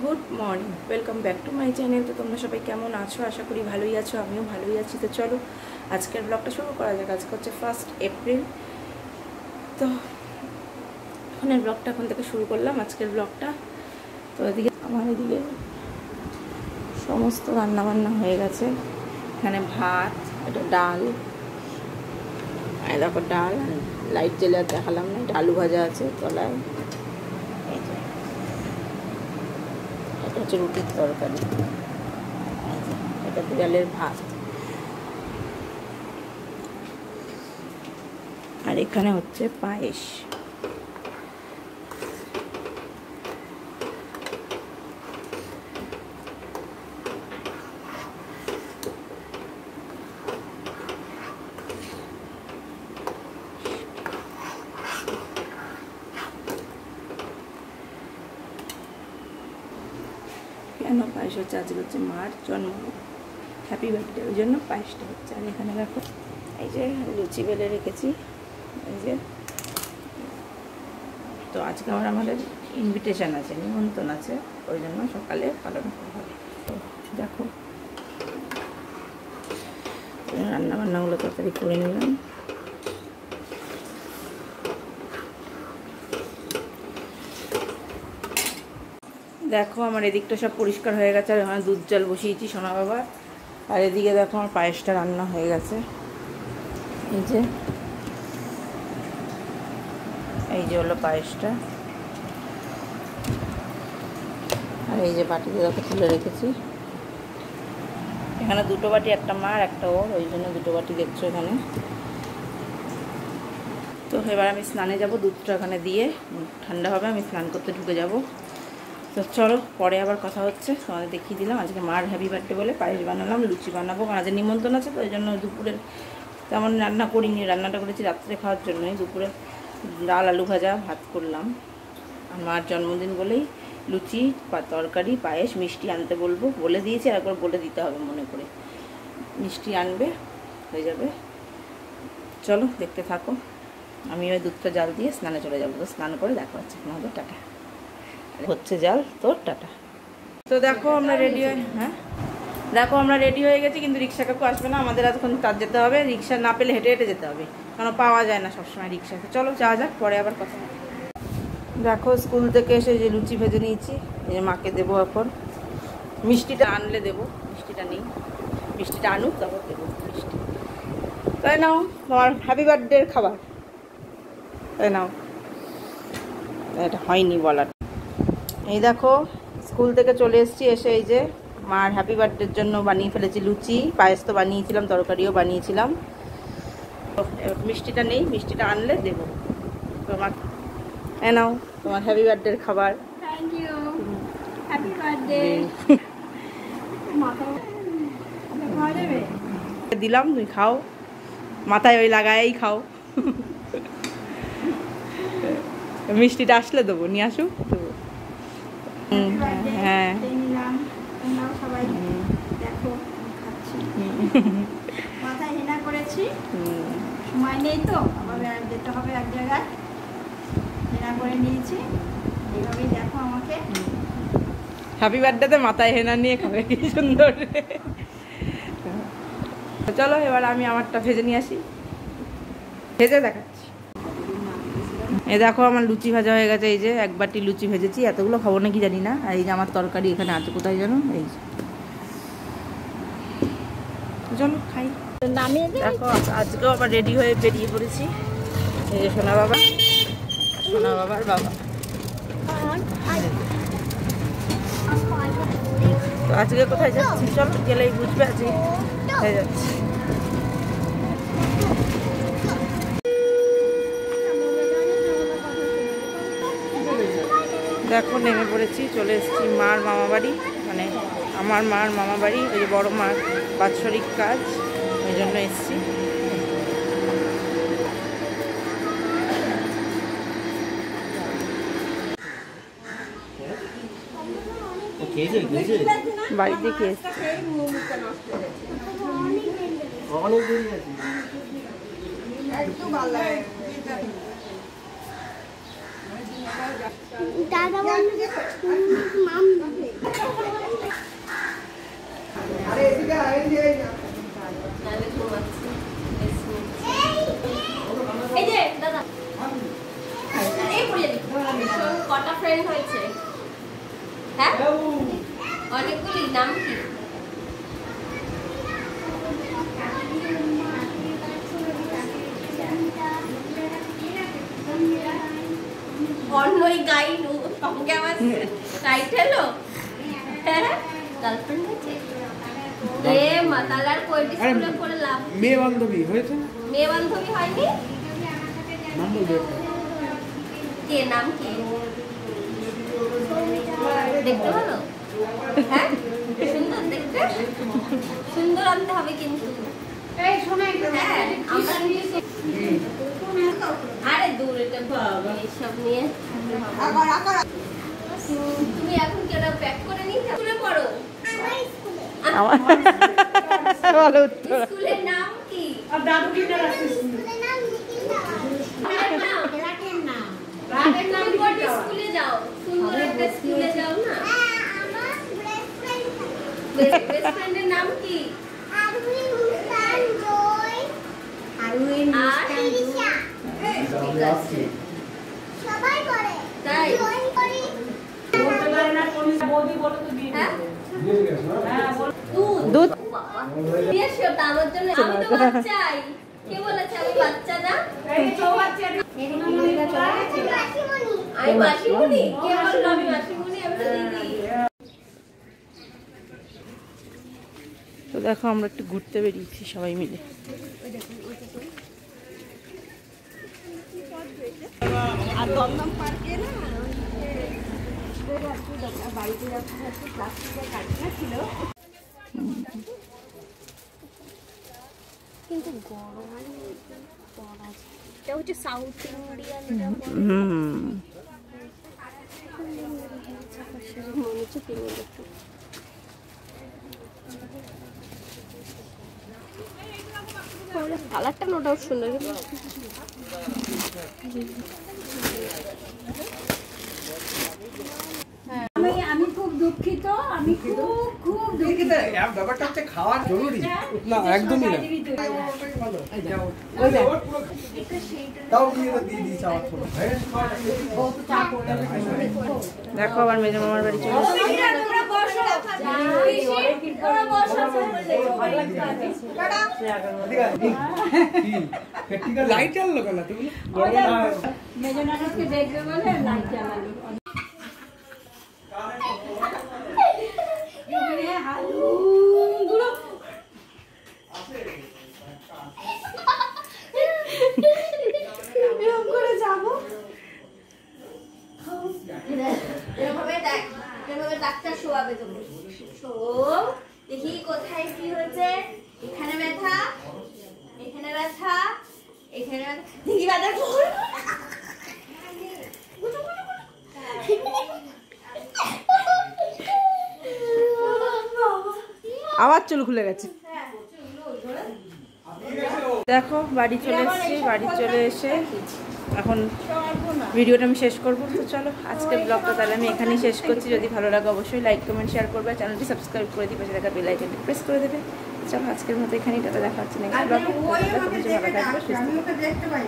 Good morning, welcome back to my channel. তো তোমরা সবাই কেমন আছো? আশা করি ভালোই আছো, আমিও ভালোই আছি। তো চলো আজকের ব্লগটা শুরু করা যাক। আজকে হচ্ছে 1 এপ্রিল। তো এখনের ব্লগটা এখন থেকে শুরু করলাম, আজকের ব্লগটা। তো এদিকে আমার এদিকে সমস্ত রান্নাবান্না হয়ে গেছে। এখানে ভাত, এটা ডাল, দেখো ডাল, লাইট জ্বেলে আর দেখালাম না, এটা আলু ভাজা আছে তলায়, এটা হচ্ছে রুটির তরকারি, এটা বিড়ালের ভাত, আর এখানে হচ্ছে পায়েস। কেন পায়েস হচ্ছে? আজকে হচ্ছে মার জন্মদিন, হ্যাপি বার্থডে, ওই জন্য পায়েসটা হচ্ছে। আর এখানে দেখো এই যে লুচি বেলে রেখেছি, এই যে। তো আজকে আমাদের ইনভিটেশন আছে, নিমন্ত্রণ আছে, ওই জন্য সকালে পালন করা হবে। তো দেখো রান্নাবান্নাগুলো তাড়াতাড়ি করে নিলাম। দেখো আমার এদিকটা সব পরিষ্কার হয়ে গেছে, আর ওখানে দুধ জল বসিয়েছি সোনা বাবা। আর এদিকে দেখো আমার পায়েসটা রান্না হয়ে গেছে, এই যে হলো পায়েসটা। আর এই যে বাটিতে দেখো তুলে রেখেছি, এখানে দুটো বাটি, একটা মার একটা ওর, ওই জন্য দুটো বাটি দেখছো এখানে। তো এবার আমি স্নানে যাব, দুধটা এখানে দিয়ে ঠান্ডা হবে, আমি স্নান করতে ঢুকে যাব। তো চলো পরে আবার কথা হচ্ছে। তোমাদের দেখিয়ে দিলাম আজকে মার হ্যাপি বার্থডে বলে পায়েস বানালাম, লুচি বানাবো, কারণ আজকে নিমন্ত্রণ আছে, তো ওই জন্য দুপুরের তেমন রান্না করিনি, রান্নাটা করেছি রাত্রে খাওয়ার জন্যই। দুপুরে ডাল আলু ভাজা ভাত করলাম, আর মার জন্মদিন বলেই লুচি তরকারি পায়েস মিষ্টি আনতে বলে দিয়েছি, আর একবার বলে দিতে হবে মনে করে, মিষ্টি আনবে, হয়ে যাবে। চলো দেখতে থাকো, আমি ওই দুধটা জাল দিয়ে স্নানে চলে যাবো। তো স্নান করে দেখা হচ্ছে তোমাদের, টাটা। হচ্ছে জাল তোর, টাটা। তো দেখো আমরা রেডি হয়ে গেছি, কিন্তু রিক্সা কাকু আসবে না, আমাদের এতক্ষণ কাজ যেতে হবে, রিক্সা না পেলে হেঁটে হেঁটে যেতে হবে, কারণ পাওয়া যায় না সবসময় রিক্সাতে। চলো যাওয়া যাক, পরে আবার কথা হবে। দেখো স্কুল থেকে এসে যে লুচি ভেজে নিয়েছি, এই যে মাকে দেবো এখন। মিষ্টিটা আনলে দেবো, মিষ্টিটা নেই, মিষ্টিটা আনুক তারপর দেবো মিষ্টি। তাই নাও তোমার হ্যাপি বার্থডের খাবার, তাই নাও। এটা হয়নি বলার। এই দেখো স্কুল থেকে চলে এসেছি, এসে এই যে মার হ্যাপি বার্থডের জন্য বানিয়ে ফেলেছি লুচি, পায়েস তো বানিয়েছিলাম, তরকারিও বানিয়েছিলাম। মিষ্টিটা নেই, মিষ্টিটা আনলে দেবো তোমার। নাও তোমার হ্যাপি বার্থডের খাবার। Thank you, happy birthday. দিলাম, তুমি খাও, মাথায় ওই লাগাই খাও। মিষ্টিটা আসলে দেবো, নিয়ে আসুক দেবো। হ্যাঁ সবাই দেখো খাচ্ছি, মাথায় হেনা করেছি, সময় নেই তো আবার যেতে হবে এক জায়গায়, হেনা করে নিয়েছি, এইভাবেই দেখো আমাকে। হ্যাপি বার্থডেতে মাথায় হেনা নিয়ে খাবে, কি সুন্দর। চলো এবার আমি আমারটা ভেজে নিয়ে আসি, ভেজে দেখাচ্ছি। এই দেখো আমার লুচি ভাজা হয়ে গেছে, এই যে এক বাটি লুচি ভেজেছি, এতগুলো খাবো নাকি জানি না। আর এই যে আমার তরকারি এখানে আছে, কোথায় যেন, এই যে। চলো খাই। দেখো আজকেও আবার রেডি হয়ে বেরিয়ে পড়েছি, এই যে সোনা বাবা, সোনা বাবার বাবা। তো আজকে কোথায় যাচ্ছি চলো গেলেই বুঝবে, আজকে কোথায় যাচ্ছি। দেখো নেমে পড়েছি, চলে এসেছি মার মামা বাড়ি, মানে আমার মার মামা বাড়ি, ওই যে বড়ো মার বাৎসরিক কাজ, ওই জন্য এসেছি। বাড়িতে কে এসছে? দাদা হ্যাঁ অনেকগুলি নাম কি? অন্যই গাইনু তোমাকে আমার টাইটেল গার্লফ্রেন্ড হয়েছে এ মাতালার কই স্কুলে পড়ে লাভ মেয়ে বান্ধবী হয়েছে না? মেয়ে বান্ধবী হয়নি নাম বলবে কে নাম কি দেখতে ভালো হ্যাঁ সুন্দর দেখতে সুন্দর আনতে হবে কিন্তু এই শোনাই হ্যাঁ আমরা আরে দূর এটা বাবা এইসব নিয়ে তুমি এখন কেটা প্যাক করে নিতে স্কুলে পড়ো ভালো উত্তর। স্কুলের নাম কি? আর দাদু কি রাখছিস? রাতের নাম কোন স্কুলে যাও? সুন্দর একটা স্কুলে যাও না? বেস্ট ফ্রেন্ডের নাম কি? আরুইন মুস্কান জয়। আরুইন মুস্কান জয়। ঠিক আছে। সবাই করে। তাই। জয়েন করি। বলতে পারে না কোন বৌদি বলে তো দিয়ে হ্যাঁ? হ্যাঁ বল। দুধ দিয়ে সেটা আমার জন্য আমি তো বাচ্চাই। কে বলেছে আমি বাচ্চা না? এই চৌবাচ্চা আমি মাসিমণি। কে বললো আমি মাসিমণি? আমি তো দিদি। তো দেখো আমরা একটু ঘুরতে বেরিয়েছি সবাই মিলে। আর দমদম পার্কে না বাড়িতে প্লাস্টিকের কাঠটা ছিল কিন্তু গরম পড়া এটা হচ্ছে সাউথ ইন্ডিয়ান হুম মনে হচ্ছে কিনে একটু কালারটা ওটাও সুন্দর আমি খুব দুঃখিত আমি খুব দুঃখিত ব্যাপারটা হচ্ছে খাওয়া জরুরি না একদমই না তাও দিয়ে দিয়েছি আমার ছোট দেখো আবার মেজো মামার বাড়ি চলে লাইট জ্বাললো কেন তুমি মেজনানকে দেখবে বলে লাইট জ্বালালো ডাক্তার শোয়াবে তুমি দেখি কোথায় কি হয়েছে এখানে ব্যথা এখানে ব্যথা এখানে দেখি ব্যথা আবার চুল খুলে গেছে। দেখো বাড়ি চলে এসেছি, বাড়ি চলে এসে এখন ভিডিওটা আমি শেষ করবো। তো চলো আজকের ব্লগটা তাহলে আমি এখানেই শেষ করছি। যদি ভালো লাগে অবশ্যই লাইক কমেন্ট শেয়ার করবে, চ্যানেলটি সাবস্ক্রাইব করে দিবে, দেখা বেল আইকনটি প্রেস করে দেবে। চলো আজকের মতো এখানেই টাটা, দেখা হচ্ছে নেক্সট ব্লগে। ভালো থাকবে, সুস্থ থাকবে।